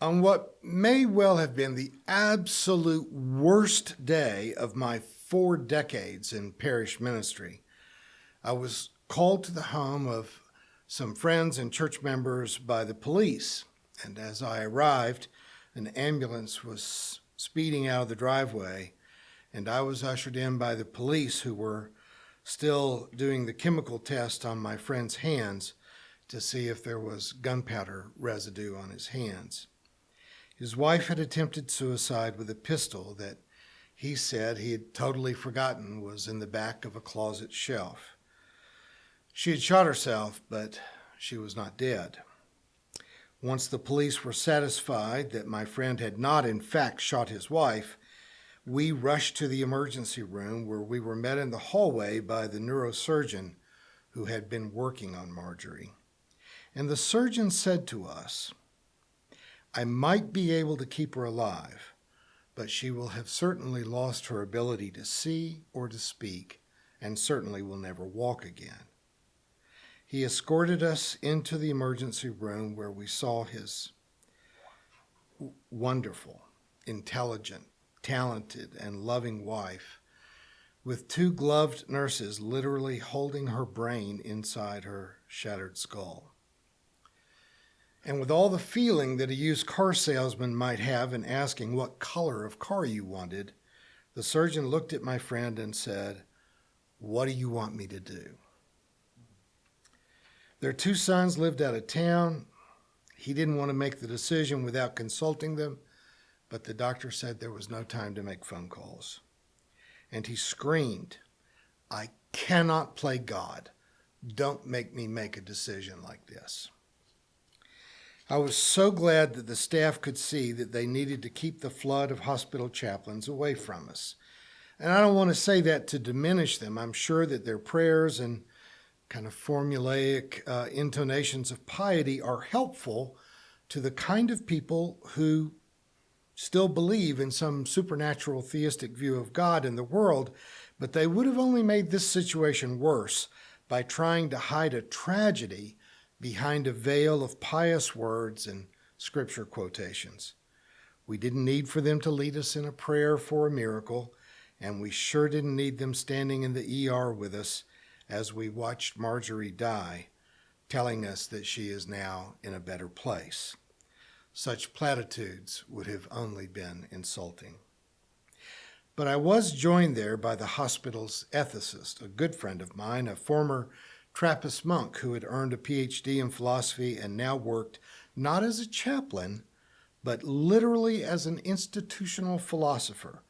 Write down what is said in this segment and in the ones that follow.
On what may well have been the absolute worst day of my 4 decades in parish ministry, I was called to the home of some friends and church members by the police, and as I arrived, an ambulance was speeding out of the driveway, and I was ushered in by the police, who were still doing the chemical test on my friend's hands to see if there was gunpowder residue on his hands. His wife had attempted suicide with a pistol that he said he had totally forgotten was in the back of a closet shelf. She had shot herself, but she was not dead. Once the police were satisfied that my friend had not in fact shot his wife, we rushed to the emergency room, where we were met in the hallway by the neurosurgeon who had been working on Marjorie. And the surgeon said to us, "I might be able to keep her alive, but she will have certainly lost her ability to see or to speak, and certainly will never walk again." He escorted us into the emergency room, where we saw his wonderful, intelligent, talented, and loving wife, with 2 gloved nurses literally holding her brain inside her shattered skull. And with all the feeling that a used car salesman might have in asking what color of car you wanted, the surgeon looked at my friend and said, "What do you want me to do?" Their 2 sons lived out of town. He didn't want to make the decision without consulting them, but the doctor said there was no time to make phone calls. And he screamed, "I cannot play God. Don't make me make a decision like this." I was so glad that the staff could see that they needed to keep the flood of hospital chaplains away from us. And I don't want to say that to diminish them. I'm sure that their prayers and kind of formulaic intonations of piety are helpful to the kind of people who still believe in some supernatural theistic view of God in the world, but they would have only made this situation worse by trying to hide a tragedy behind a veil of pious words and scripture quotations. We didn't need for them to lead us in a prayer for a miracle, and we sure didn't need them standing in the ER with us as we watched Marjorie die, telling us that she is now in a better place. Such platitudes would have only been insulting. But I was joined there by the hospital's ethicist, a good friend of mine, a former Trappist monk who had earned a PhD in philosophy and now worked not as a chaplain, but literally as an institutional philosopher,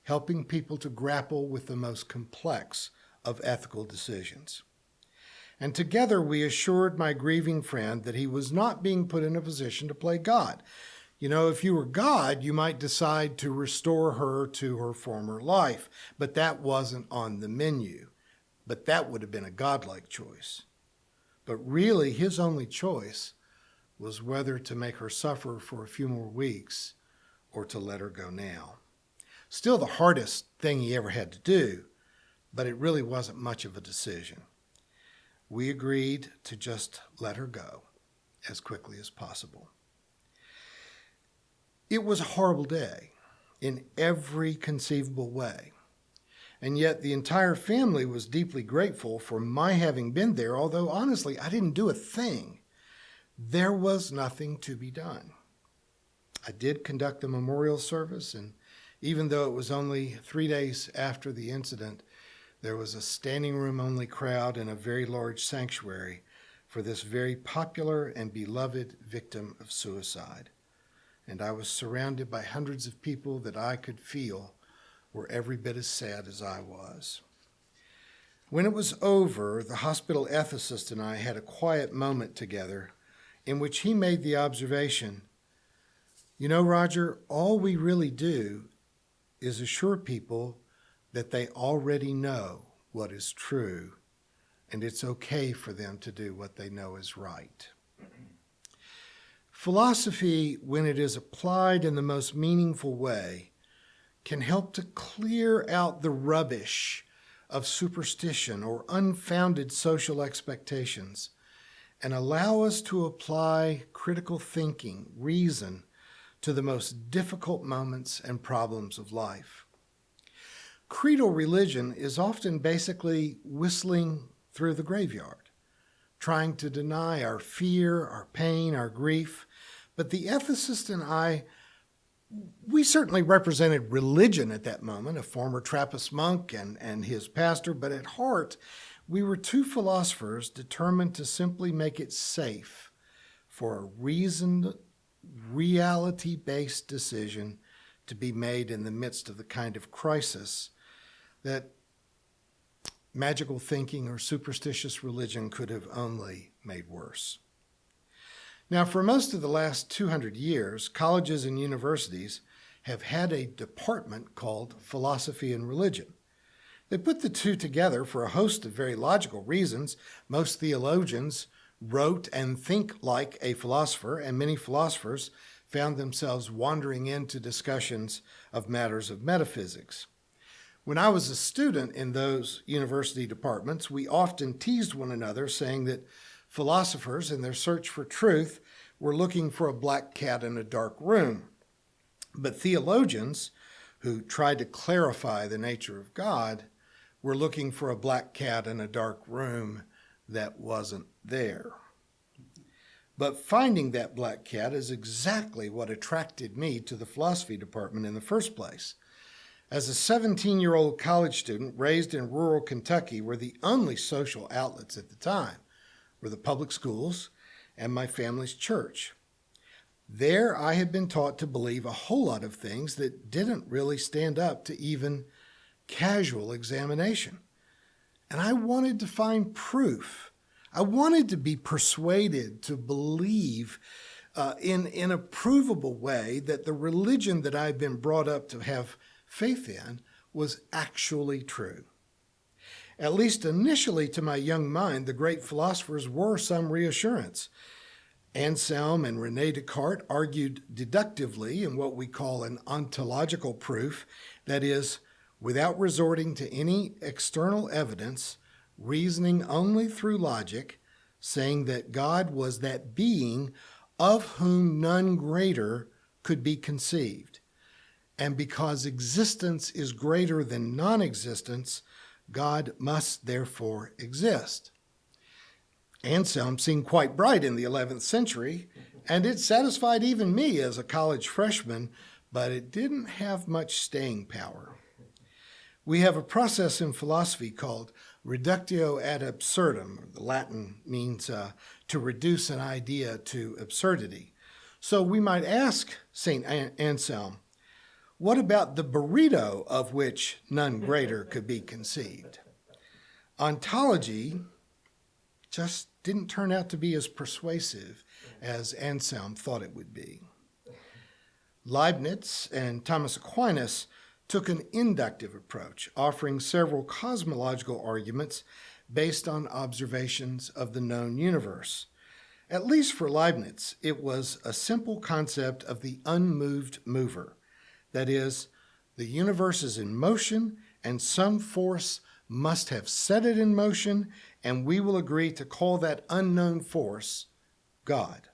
helping people to grapple with the most complex of ethical decisions. And together we assured my grieving friend that he was not being put in a position to play God. You know, if you were God, you might decide to restore her to her former life, but that wasn't on the menu. But that would have been a godlike choice. But really, his only choice was whether to make her suffer for a few more weeks or to let her go now. Still the hardest thing he ever had to do, but it really wasn't much of a decision. We agreed to just let her go as quickly as possible. It was a horrible day in every conceivable way. And yet the entire family was deeply grateful for my having been there, although honestly, I didn't do a thing. There was nothing to be done. I did conduct the memorial service, and even though it was only 3 days after the incident, there was a standing room only crowd in a very large sanctuary for this very popular and beloved victim of suicide. And I was surrounded by hundreds of people that I could feel were every bit as sad as I was. When it was over, the hospital ethicist and I had a quiet moment together in which he made the observation, "You know, Roger, all we really do is assure people that they already know what is true, and it's okay for them to do what they know is right." Philosophy, when it is applied in the most meaningful way, can help to clear out the rubbish of superstition or unfounded social expectations and allow us to apply critical thinking, reason, to the most difficult moments and problems of life. Creedal religion is often basically whistling through the graveyard, trying to deny our fear, our pain, our grief. But the ethicist and I, we certainly represented religion at that moment, a former Trappist monk and his pastor, but at heart, we were two philosophers determined to simply make it safe for a reasoned, reality-based decision to be made in the midst of the kind of crisis that magical thinking or superstitious religion could have only made worse. Now, for most of the last 200 years, colleges and universities have had a department called philosophy and religion. They put the two together for a host of very logical reasons. Most theologians wrote and think like a philosopher, and many philosophers found themselves wandering into discussions of matters of metaphysics. When I was a student in those university departments, we often teased one another, saying that philosophers, in their search for truth, were looking for a black cat in a dark room. But theologians, who tried to clarify the nature of God, were looking for a black cat in a dark room that wasn't there. But finding that black cat is exactly what attracted me to the philosophy department in the first place. As a 17-year-old college student raised in rural Kentucky, where the only social outlets at the time were the public schools and my family's church. There I had been taught to believe a whole lot of things that didn't really stand up to even casual examination. And I wanted to find proof. I wanted to be persuaded to believe in a provable way that the religion that I'd been brought up to have faith in was actually true. At least initially, to my young mind, the great philosophers were some reassurance. Anselm and René Descartes argued deductively in what we call an ontological proof, that is, without resorting to any external evidence, reasoning only through logic, saying that God was that being of whom none greater could be conceived. And because existence is greater than non-existence, God must therefore exist. Anselm seemed quite bright in the 11th century, and it satisfied even me as a college freshman, but it didn't have much staying power. We have a process in philosophy called reductio ad absurdum. The Latin means to reduce an idea to absurdity. So we might ask St. Anselm, what about the burrito of which none greater could be conceived? Ontology just didn't turn out to be as persuasive as Anselm thought it would be. Leibniz and Thomas Aquinas took an inductive approach, offering several cosmological arguments based on observations of the known universe. At least for Leibniz, it was a simple concept of the unmoved mover. That is, the universe is in motion, and some force must have set it in motion, and we will agree to call that unknown force God.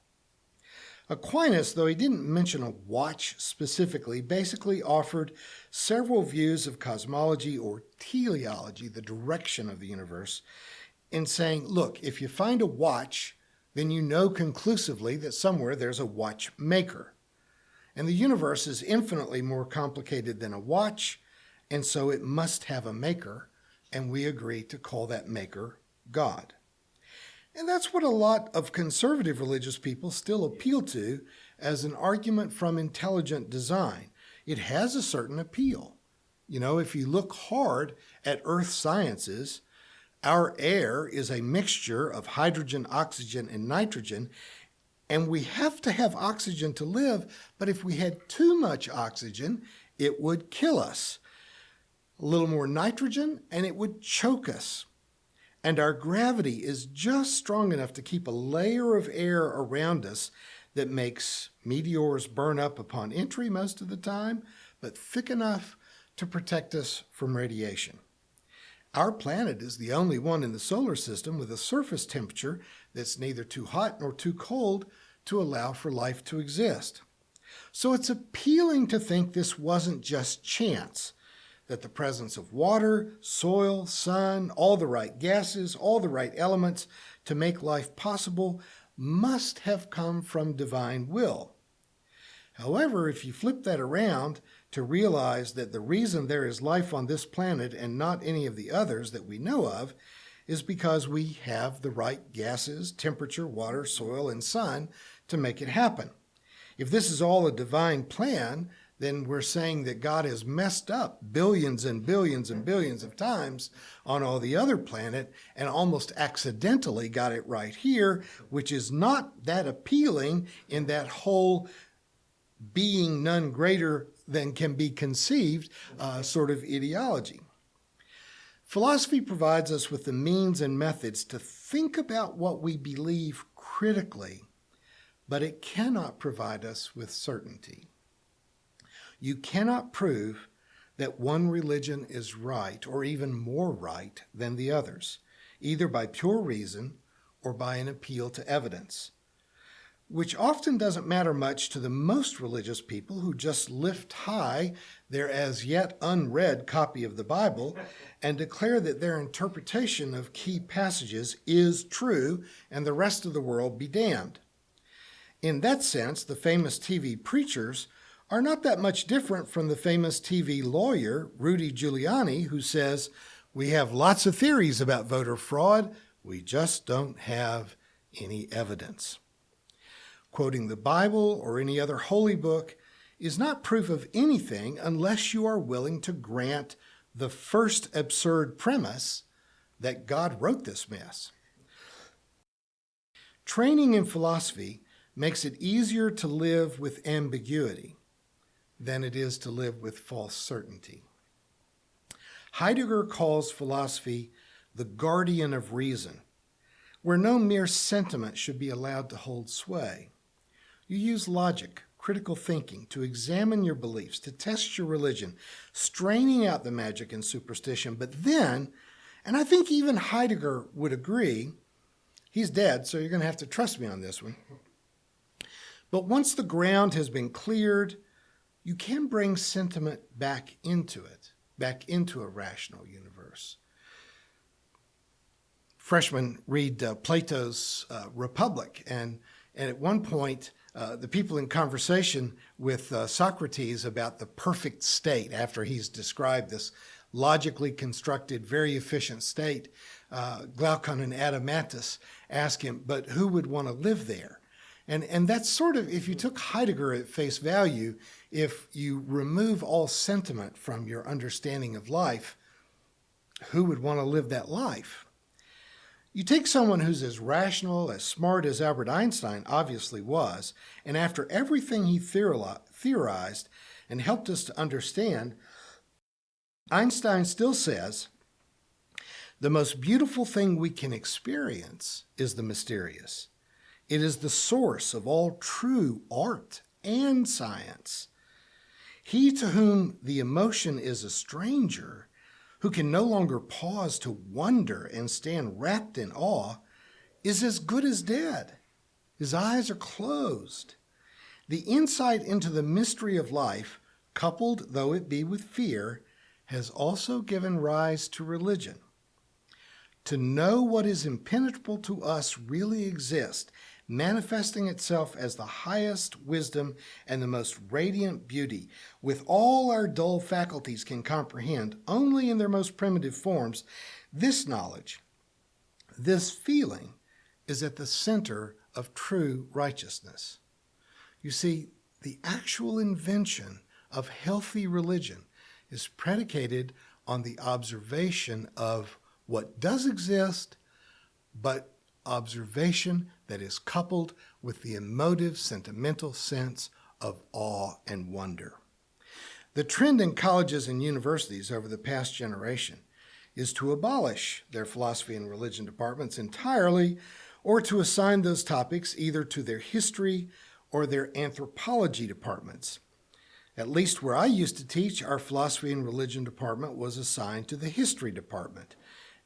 Aquinas, though he didn't mention a watch specifically, basically offered several views of cosmology or teleology, the direction of the universe, in saying, look, if you find a watch, then you know conclusively that somewhere there's a watchmaker. And the universe is infinitely more complicated than a watch, and so it must have a maker, and we agree to call that maker God. And that's what a lot of conservative religious people still appeal to as an argument from intelligent design. It has a certain appeal. You know, if you look hard at earth sciences, our air is a mixture of hydrogen, oxygen, and nitrogen, and we have to have oxygen to live, but if we had too much oxygen, it would kill us. A little more nitrogen, and it would choke us. And our gravity is just strong enough to keep a layer of air around us that makes meteors burn up upon entry most of the time, but thick enough to protect us from radiation. Our planet is the only one in the solar system with a surface temperature that's neither too hot nor too cold to allow for life to exist. So it's appealing to think this wasn't just chance, that the presence of water, soil, sun, all the right gases, all the right elements to make life possible must have come from divine will. However, if you flip that around to realize that the reason there is life on this planet and not any of the others that we know of is because we have the right gases, temperature, water, soil, and sun to make it happen. If this is all a divine plan, then we're saying that God has messed up billions and billions and billions of times on all the other planet and almost accidentally got it right here, which is not that appealing in that whole being none greater than can be conceived sort of ideology. Philosophy provides us with the means and methods to think about what we believe critically, but it cannot provide us with certainty. You cannot prove that one religion is right or even more right than the others, either by pure reason or by an appeal to evidence, which often doesn't matter much to the most religious people who just lift high their as yet unread copy of the Bible and declare that their interpretation of key passages is true and the rest of the world be damned. In that sense, the famous TV preachers are not that much different from the famous TV lawyer, Rudy Giuliani, who says, "We have lots of theories about voter fraud, we just don't have any evidence." Quoting the Bible or any other holy book is not proof of anything unless you are willing to grant the first absurd premise that God wrote this mess. Training in philosophy makes it easier to live with ambiguity than it is to live with false certainty. Heidegger calls philosophy the guardian of reason, where no mere sentiment should be allowed to hold sway. You use logic, critical thinking to examine your beliefs, to test your religion, straining out the magic and superstition. But then, and I think even Heidegger would agree, he's dead, so you're going to have to trust me on this one. But once the ground has been cleared, you can bring sentiment back into it, back into a rational universe. Freshmen read Plato's Republic, and at one point, the people in conversation with Socrates about the perfect state, after he's described this logically constructed, very efficient state, Glaucon and Adeimantus ask him, but who would want to live there? And that's sort of, if you took Heidegger at face value, if you remove all sentiment from your understanding of life, who would want to live that life? You take someone who's as rational, as smart as Albert Einstein obviously was, and after everything he theorized and helped us to understand, Einstein still says, the most beautiful thing we can experience is the mysterious. It is the source of all true art and science. He to whom the emotion is a stranger, who can no longer pause to wonder and stand wrapped in awe, is as good as dead. His eyes are closed. The insight into the mystery of life, coupled though it be with fear, has also given rise to religion. To know what is impenetrable to us really exists, manifesting itself as the highest wisdom and the most radiant beauty, with all our dull faculties can comprehend only in their most primitive forms, this knowledge, this feeling, is at the center of true righteousness. You see, the actual invention of healthy religion is predicated on the observation of what does exist, but observation that is coupled with the emotive, sentimental sense of awe and wonder. The trend in colleges and universities over the past generation is to abolish their philosophy and religion departments entirely, or to assign those topics either to their history or their anthropology departments. At least where I used to teach, our philosophy and religion department was assigned to the history department.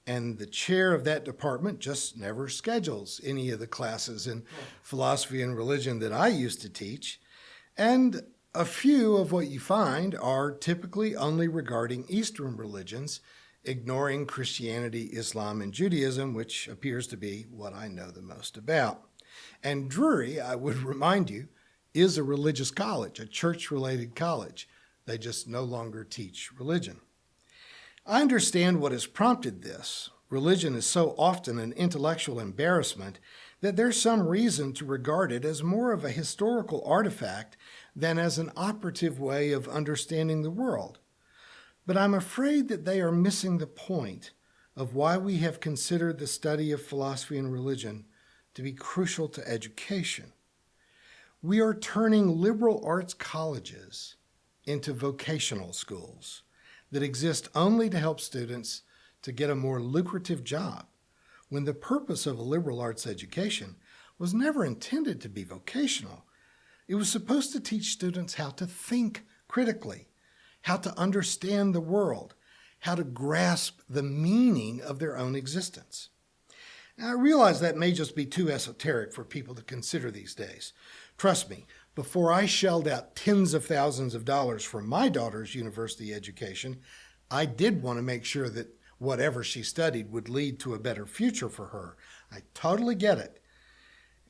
And the chair of that department just never schedules any of the classes in philosophy and religion that I used to teach. And a few of what you find are typically only regarding Eastern religions, ignoring Christianity, Islam, and Judaism, which appears to be what I know the most about. And Drury, I would remind you, is a religious college, a church-related college. They just no longer teach religion. I understand what has prompted this. Religion is so often an intellectual embarrassment that there's some reason to regard it as more of a historical artifact than as an operative way of understanding the world. But I'm afraid that they are missing the point of why we have considered the study of philosophy and religion to be crucial to education. We are turning liberal arts colleges into vocational schools that exist only to help students to get a more lucrative job, when the purpose of a liberal arts education was never intended to be vocational. It was supposed to teach students how to think critically, how to understand the world, how to grasp the meaning of their own existence. Now, I realize that may just be too esoteric for people to consider these days. Trust me, before I shelled out tens of thousands of dollars for my daughter's university education, I did want to make sure that whatever she studied would lead to a better future for her. I totally get it.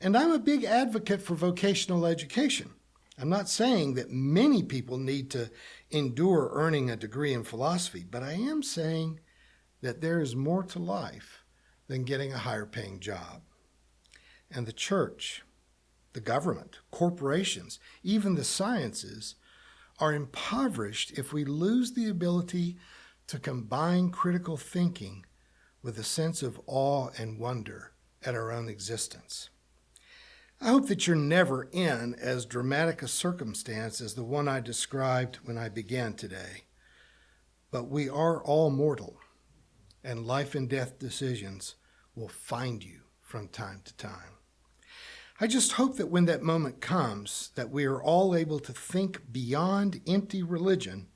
And I'm a big advocate for vocational education. I'm not saying that many people need to endure earning a degree in philosophy, but I am saying that there is more to life than getting a higher paying job. And the church, the government, corporations, even the sciences are impoverished if we lose the ability to combine critical thinking with a sense of awe and wonder at our own existence. I hope that you're never in as dramatic a circumstance as the one I described when I began today. But we are all mortal, and life and death decisions will find you from time to time. I just hope that when that moment comes, that we are all able to think beyond empty religion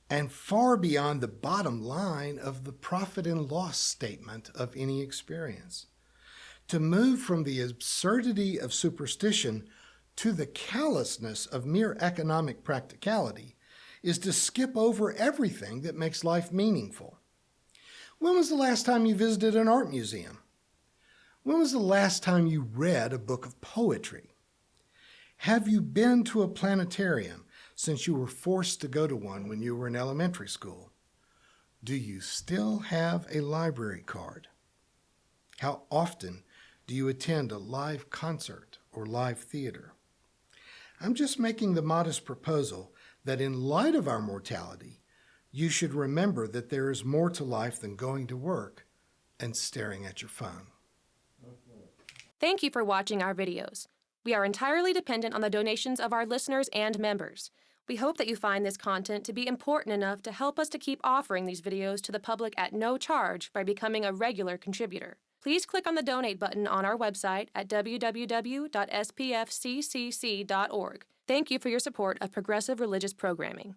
and far beyond the bottom line of the profit and loss statement of any experience. To move from the absurdity of superstition to the callousness of mere economic practicality is to skip over everything that makes life meaningful. When was the last time you visited an art museum? When was the last time you read a book of poetry? Have you been to a planetarium since you were forced to go to one when you were in elementary school? Do you still have a library card? How often do you attend a live concert or live theater? I'm just making the modest proposal that in light of our mortality, you should remember that there is more to life than going to work and staring at your phone. Thank you for watching our videos. We are entirely dependent on the donations of our listeners and members. We hope that you find this content to be important enough to help us to keep offering these videos to the public at no charge by becoming a regular contributor. Please click on the donate button on our website at www.spfccc.org. Thank you for your support of progressive religious programming.